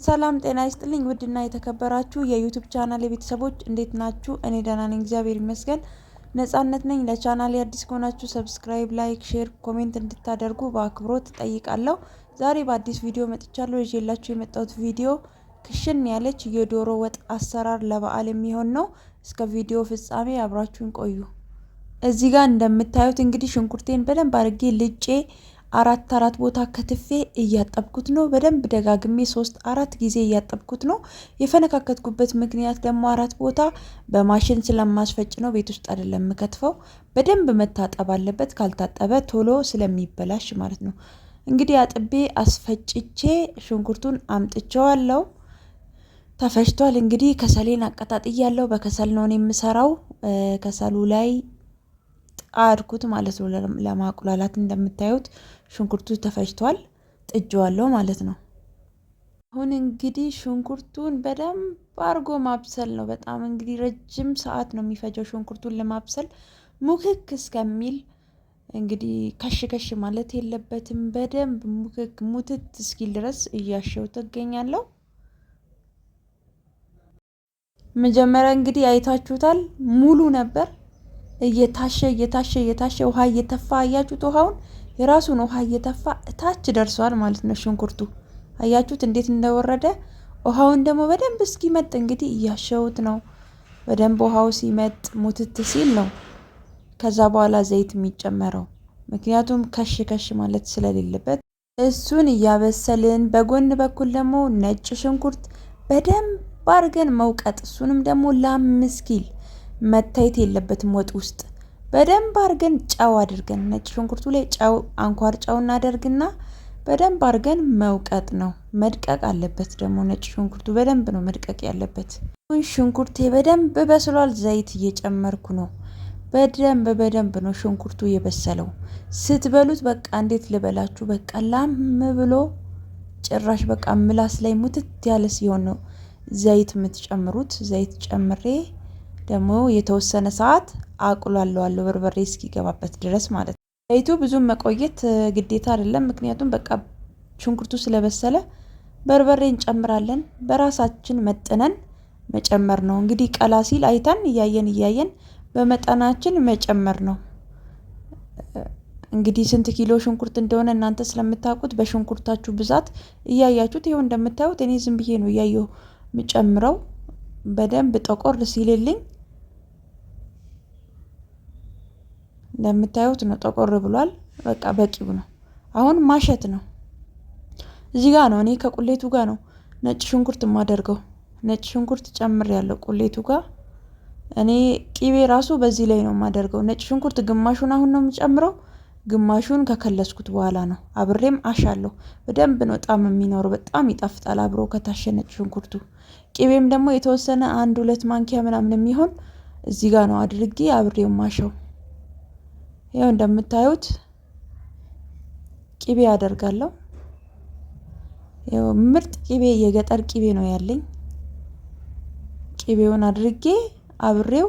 ሰላም ጤና ይስጥልኝ ውድና የተከበራችሁ የዩቲዩብ ቻናል ቤተሰቦች እንዴት ናችሁ? እኔ ደህና ነኝ፣ እግዚአብሔር ይመስገን። ነጻነት ነኝ። ለቻናሌ አዲስ ከሆናችሁ ሰብስክራይብ፣ ላይክ፣ ሼር፣ ኮሜንት እንድታደርጉ በአክብሮት እጠይቃለሁ። ዛሬ በአዲስ ቪዲዮ መጥቻለሁ። ይዤላችሁ የመጣሁት ቪዲዮ ክሽን ያለች የዶሮ ወጥ አሰራር ለበዓል የሚሆን ነው። እስከ ቪዲዮ ፍጻሜ አብራችሁን ቆዩ። እዚህ ጋር እንደምታዩት እንግዲህ ሽንኩርቴን በደንብ አድርጌ ልጬ አራት ቦታ ከትፌ እያጠብኩት ነው። በደንብ ደጋግሜ 3-4 ጊዜ እያጠብኩት ነው። የፈነካከትኩበት ምክንያት ደግሞ 4 ቦታ በማሽን ስለማስፈጭ ነው። ቤት ውስጥ አይደለም የምከትፈው። በደንብ መታጠብ አለበት፣ ካልታጠበ ቶሎ ስለሚበላሽ ማለት ነው። እንግዲህ አጥቤ አስፈጭቼ ሽንኩርቱን አምጥቼዋለሁ። ተፈጭቷል። እንግዲህ ከሰሌን አቀጣጥያለሁ። በከሰል ነው የምሰራው። ከሰሉ ላይ ጣድኩት ማለት ነው ለማቁላላት። እንደምታዩት ሽንኩርቱ ተፈጭቷል፣ ጥጄዋለሁ ማለት ነው። አሁን እንግዲህ ሽንኩርቱን በደንብ አድርጎ ማብሰል ነው። በጣም እንግዲህ ረጅም ሰዓት ነው የሚፈጀው ሽንኩርቱን ለማብሰል። ሙክክ እስከሚል እንግዲህ ከሽ ማለት የለበትም። በደንብ ሙክክ ሙትት እስኪል ድረስ እያሸው ትገኛለሁ። መጀመሪያ እንግዲህ አይታችሁታል፣ ሙሉ ነበር። እየታሸ ውሃ እየተፋ አያችሁት። ውሃውን የራሱን ውሃ እየተፋ እታች ደርሷል ማለት ነው። ሽንኩርቱ አያችሁት እንዴት እንደወረደ። ውሃውን ደግሞ በደንብ እስኪመጥ እንግዲህ እያሸውት ነው። በደንብ ውሃው ሲመጥ ሙትት ሲል ነው ከዛ በኋላ ዘይት የሚጨመረው። ምክንያቱም ከሽ ማለት ስለሌለበት እሱን እያበሰልን፣ በጎን በኩል ደግሞ ነጭ ሽንኩርት በደንብ አድርገን መውቀጥ። እሱንም ደግሞ ለ5 መታየት የለበትም ወጥ ውስጥ። በደንብ አድርገን ጨው አድርገን ነጭ ሽንኩርቱ ላይ ጨው፣ አንኳር ጨው እናደርግና በደንብ አድርገን መውቀጥ ነው። መድቀቅ አለበት ደግሞ ነጭ ሽንኩርቱ በደንብ ነው መድቀቅ ያለበት። ሽንኩርቴ በደንብ በስሏል። ዘይት እየጨመርኩ ነው። በደንብ ነው ሽንኩርቱ የበሰለው። ስትበሉት በቃ እንዴት ልበላችሁ፣ በቃ ላም ብሎ ጭራሽ በቃ ምላስ ላይ ሙትት ያለ ሲሆን ነው ዘይት የምትጨምሩት። ዘይት ጨምሬ ደግሞ የተወሰነ ሰዓት አቁላለዋለሁ፣ በርበሬ እስኪገባበት ድረስ ማለት ነው። ዘይቱ ብዙም መቆየት ግዴታ አይደለም፣ ምክንያቱም በቃ ሽንኩርቱ ስለበሰለ በርበሬ እንጨምራለን። በራሳችን መጥነን መጨመር ነው። እንግዲህ ቀላ ሲል አይተን እያየን በመጠናችን መጨመር ነው። እንግዲህ ስንት ኪሎ ሽንኩርት እንደሆነ እናንተ ስለምታውቁት በሽንኩርታችሁ ብዛት እያያችሁት። ይኸው እንደምታዩት እኔ ዝም ብዬ ነው እያየሁ የምጨምረው። በደንብ ጠቆር ሲልልኝ እንደምታዩት ነው፣ ጠቆር ብሏል። በቃ በቂው ነው። አሁን ማሸት ነው። እዚህ ጋር ነው እኔ ከቁሌቱ ጋር ነው ነጭ ሽንኩርት የማደርገው። ነጭ ሽንኩርት ጨምሬያለሁ ቁሌቱ ጋር። እኔ ቂቤ ራሱ በዚህ ላይ ነው የማደርገው። ነጭ ሽንኩርት ግማሹን አሁን ነው የምጨምረው፣ ግማሹን ከከለስኩት በኋላ ነው። አብሬም አሻለሁ። በደንብ ነው ጣዕም የሚኖረው። በጣም ይጣፍጣል አብሮ ከታሸ ነጭ ሽንኩርቱ። ቂቤም ደግሞ የተወሰነ 1-2 ማንኪያ ምናምን የሚሆን እዚህ ጋር ነው አድርጌ አብሬው ማሸው። ይኸው እንደምታዩት ቂቤ አደርጋለሁ። ይኸው ምርጥ ቂቤ፣ የገጠር ቂቤ ነው ያለኝ። ቂቤውን አድርጌ አብሬው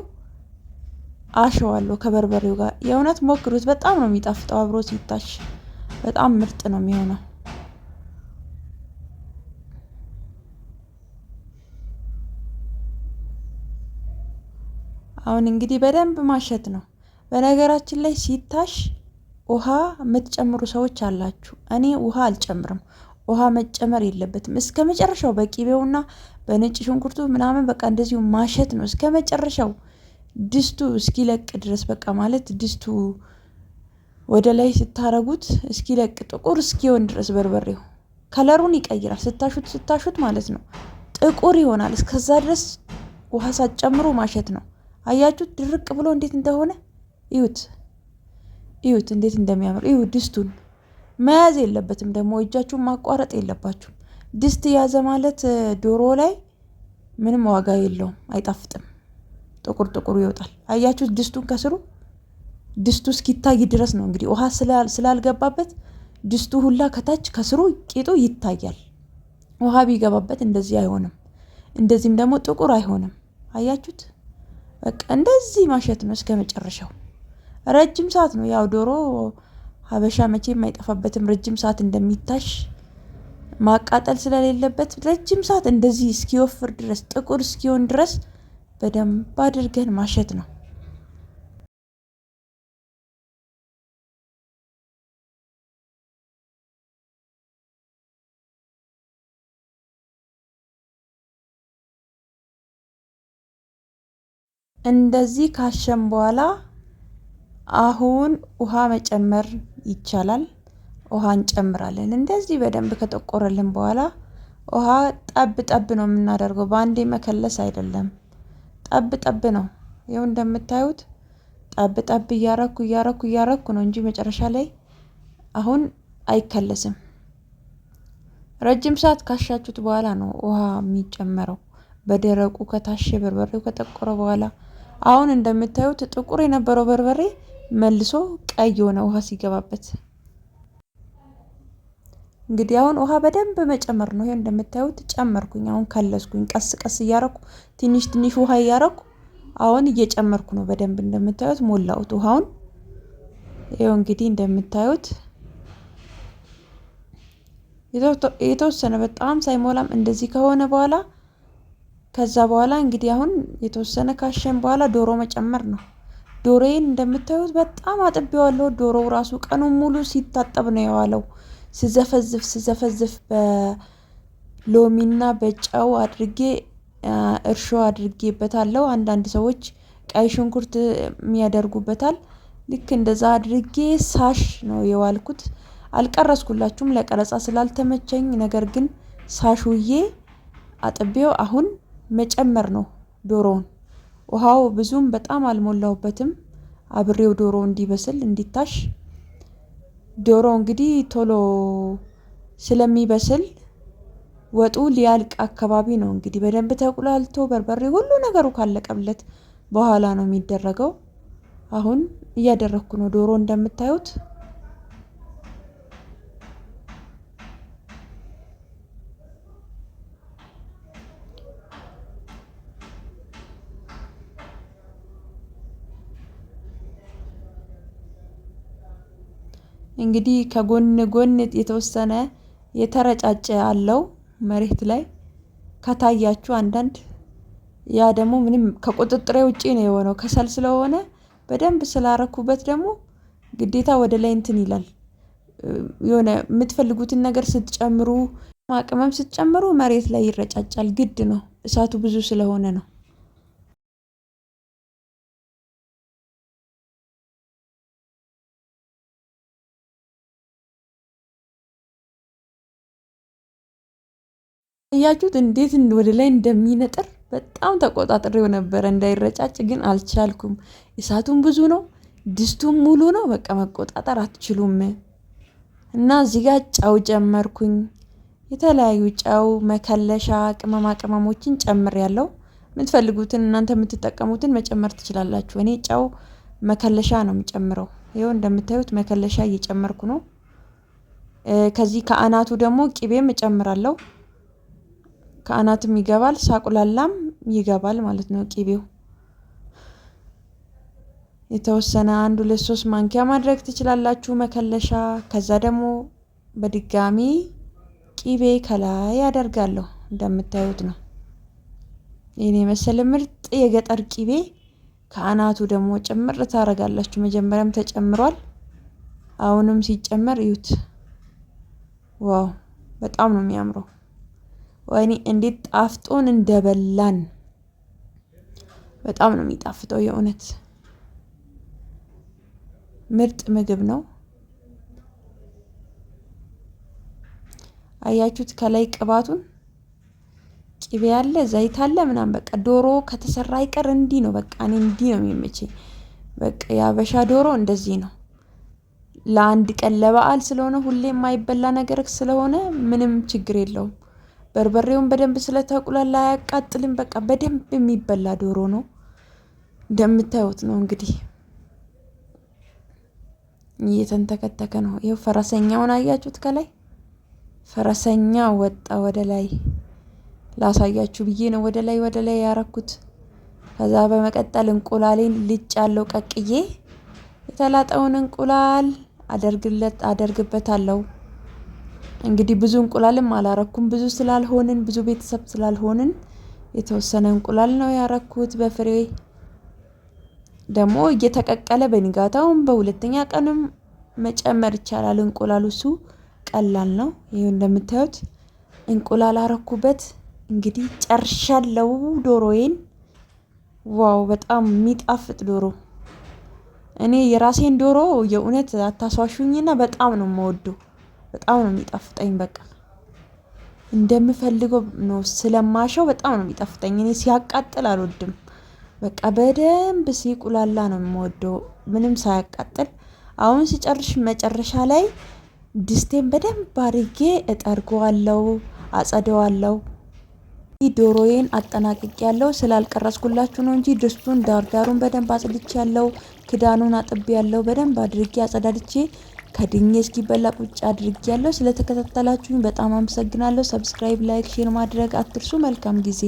አሸዋለሁ ከበርበሬው ጋር። የእውነት ሞክሩት፣ በጣም ነው የሚጣፍጠው አብሮ ሲታሽ። በጣም ምርጥ ነው የሚሆነው። አሁን እንግዲህ በደንብ ማሸት ነው። በነገራችን ላይ ሲታሽ ውሃ የምትጨምሩ ሰዎች አላችሁ። እኔ ውሃ አልጨምርም። ውሃ መጨመር የለበትም። እስከ መጨረሻው በቂቤውና በነጭ ሽንኩርቱ ምናምን በቃ እንደዚሁ ማሸት ነው እስከ መጨረሻው ድስቱ እስኪለቅ ድረስ። በቃ ማለት ድስቱ ወደ ላይ ስታረጉት እስኪለቅ ጥቁር እስኪሆን ድረስ በርበሬው ከለሩን ይቀይራል። ስታሹት ማለት ነው ጥቁር ይሆናል። እስከዛ ድረስ ውሃ ሳትጨምሩ ማሸት ነው። አያችሁት ድርቅ ብሎ እንዴት እንደሆነ እዩት እንዴት እንደሚያምር እዩ። ድስቱን መያዝ የለበትም ደግሞ እጃችሁን ማቋረጥ የለባችሁም። ድስት ያዘ ማለት ዶሮ ላይ ምንም ዋጋ የለውም፣ አይጣፍጥም። ጥቁር ይወጣል። አያችሁት ድስቱን ከስሩ ድስቱ እስኪታይ ድረስ ነው እንግዲህ ውሃ ስላልገባበት ድስቱ ሁላ ከታች ከስሩ ቂጡ ይታያል። ውሃ ቢገባበት እንደዚህ አይሆንም፣ እንደዚህም ደግሞ ጥቁር አይሆንም። አያችሁት በቃ እንደዚህ ማሸት ነው እስከ መጨረሻው። ረጅም ሰዓት ነው ያው ዶሮ ሀበሻ መቼም አይጠፋበትም ረጅም ሰዓት እንደሚታሽ ማቃጠል ስለሌለበት ረጅም ሰዓት እንደዚህ እስኪወፍር ድረስ ጥቁር እስኪሆን ድረስ በደንብ አድርገን ማሸት ነው። እንደዚህ ካሸን በኋላ አሁን ውሃ መጨመር ይቻላል። ውሃ እንጨምራለን። እንደዚህ በደንብ ከጠቆረልን በኋላ ውሃ ጠብ ጠብ ነው የምናደርገው፣ በአንዴ መከለስ አይደለም። ጠብ ጠብ ነው። ይኸው እንደምታዩት ጠብ ጠብ እያረኩ ነው እንጂ መጨረሻ ላይ አሁን አይከለስም። ረጅም ሰዓት ካሻችሁት በኋላ ነው ውሃ የሚጨመረው። በደረቁ ከታሸ በርበሬው ከጠቆረ በኋላ አሁን እንደምታዩት ጥቁር የነበረው በርበሬ መልሶ ቀይ ሆነ ውሃ ሲገባበት። እንግዲህ አሁን ውሃ በደንብ መጨመር ነው። ይሄ እንደምታዩት ጨመርኩኝ። አሁን ከለስኩኝ። ቀስ ቀስ እያረኩ ትንሽ ትንሽ ውሃ እያረኩ አሁን እየጨመርኩ ነው። በደንብ እንደምታዩት ሞላሁት ውሃውን። ይሄው እንግዲህ እንደምታዩት የተወሰነ በጣም ሳይሞላም እንደዚህ ከሆነ በኋላ ከዛ በኋላ እንግዲህ አሁን የተወሰነ ካሸን በኋላ ዶሮ መጨመር ነው። ዶሮዬን እንደምታዩት በጣም አጥቤዋለሁ። ዶሮው ራሱ ቀኑን ሙሉ ሲታጠብ ነው የዋለው። ስዘፈዝፍ በሎሚና በጨው አድርጌ እርሾ አድርጌበታለሁ። አንዳንድ ሰዎች ቀይ ሽንኩርት የሚያደርጉበታል። ልክ እንደዛ አድርጌ ሳሽ ነው የዋልኩት። አልቀረስኩላችሁም ለቀረጻ ስላልተመቸኝ፣ ነገር ግን ሳሹዬ አጥቤው አሁን መጨመር ነው ዶሮውን። ውሃው ብዙም በጣም አልሞላሁበትም። አብሬው ዶሮ እንዲበስል እንዲታሽ። ዶሮ እንግዲህ ቶሎ ስለሚበስል ወጡ ሊያልቅ አካባቢ ነው እንግዲህ በደንብ ተቁላልቶ በርበሬ ሁሉ ነገሩ ካለቀለት በኋላ ነው የሚደረገው። አሁን እያደረኩ ነው ዶሮ እንደምታዩት። እንግዲህ ከጎን ጎን የተወሰነ የተረጫጨ አለው መሬት ላይ ከታያችሁ አንዳንድ። ያ ደግሞ ምንም ከቁጥጥሬ ውጪ ነው የሆነው። ከሰል ስለሆነ በደንብ ስላረኩበት ደግሞ ግዴታ ወደ ላይ እንትን ይላል። የሆነ የምትፈልጉትን ነገር ስትጨምሩ ማቅመም ስትጨምሩ መሬት ላይ ይረጫጫል። ግድ ነው፣ እሳቱ ብዙ ስለሆነ ነው። እያችሁት እንዴት ወደ ላይ እንደሚነጥር በጣም ተቆጣጥሬው ነበረ እንዳይረጫጭ፣ ግን አልቻልኩም። እሳቱም ብዙ ነው፣ ድስቱም ሙሉ ነው። በቃ መቆጣጠር አትችሉም። እና እዚህ ጋር ጨው ጨመርኩኝ። የተለያዩ ጨው፣ መከለሻ፣ ቅመማ ቅመሞችን ጨምሬያለሁ። የምትፈልጉትን እናንተ የምትጠቀሙትን መጨመር ትችላላችሁ። እኔ ጨው መከለሻ ነው የምጨምረው። ይኸው እንደምታዩት መከለሻ እየጨመርኩ ነው። ከዚህ ከአናቱ ደግሞ ቂቤም እጨምራለሁ። ከአናትም ይገባል፣ ሳቁላላም ይገባል ማለት ነው ቂቤው። የተወሰነ 1 2 3 ማንኪያ ማድረግ ትችላላችሁ መከለሻ። ከዛ ደግሞ በድጋሚ ቂቤ ከላይ ያደርጋለሁ። እንደምታዩት ነው። ይሄን የመሰለ ምርጥ የገጠር ቂቤ ከአናቱ ደግሞ ጭምር ታረጋላችሁ። መጀመሪያም ተጨምሯል፣ አሁንም ሲጨመር እዩት። ዋው በጣም ነው የሚያምረው። ወይኔ እንዴት ጣፍጦን እንደበላን! በጣም ነው የሚጣፍጠው። የእውነት ምርጥ ምግብ ነው። አያችሁት? ከላይ ቅባቱን ቂቤ ያለ ዘይት አለ ምናምን። በቃ ዶሮ ከተሰራ አይቀር እንዲህ ነው። በቃ እኔ እንዲህ ነው የሚመቸኝ። በቃ የሀበሻ ዶሮ እንደዚህ ነው። ለአንድ ቀን ለበዓል ስለሆነ ሁሌ የማይበላ ነገር ስለሆነ ምንም ችግር የለውም። በርበሬውን በደንብ ስለተቁላላ አያቃጥልም። በቃ በደንብ የሚበላ ዶሮ ነው። እንደምታዩት ነው እንግዲህ እየተንተከተከ ነው። ይኸው ፈረሰኛውን አያችሁት? ከላይ ፈረሰኛ ወጣ ወደ ላይ። ላሳያችሁ ብዬ ነው ወደ ላይ ያረኩት። ከዛ በመቀጠል እንቁላሌን ልጭ ያለው ቀቅዬ የተላጠውን እንቁላል አደርግበታለሁ። እንግዲህ ብዙ እንቁላልም አላረኩም፣ ብዙ ስላልሆንን ብዙ ቤተሰብ ስላልሆንን የተወሰነ እንቁላል ነው ያረኩት። በፍሬ ደግሞ እየተቀቀለ በንጋታውም በሁለተኛ ቀንም መጨመር ይቻላል። እንቁላሉ እሱ ቀላል ነው። ይሄው እንደምታዩት እንቁላል አረኩበት። እንግዲህ ጨርሻለሁ ዶሮዬን። ዋው በጣም የሚጣፍጥ ዶሮ። እኔ የራሴን ዶሮ የእውነት አታስዋሹኝና በጣም ነው የምወደው። በጣም ነው የሚጣፍጠኝ። በቃ እንደምፈልገው ነው ስለማሸው በጣም ነው የሚጣፍጠኝ። እኔ ሲያቃጥል አልወድም። በቃ በደንብ ሲቁላላ ነው የምወደው፣ ምንም ሳያቃጥል። አሁን ሲጨርሽ መጨረሻ ላይ ድስቴን በደንብ አድርጌ እጠርገዋለሁ፣ አጸደዋለሁ። ዶሮዬን አጠናቅቄያለሁ። ስላልቀረጽኩላችሁ ነው እንጂ ድስቱን ዳርዳሩን በደንብ አጽድቼያለሁ። ክዳኑን አጥቤያለሁ። በደንብ አድርጌ አጸዳድቼ ከድኜ እስኪበላ ቁጭ አድርጌያለሁ። ስለተከታተላችሁኝ በጣም አመሰግናለሁ። ሰብስክራይብ፣ ላይክ፣ ሼር ማድረግ አትርሱ። መልካም ጊዜ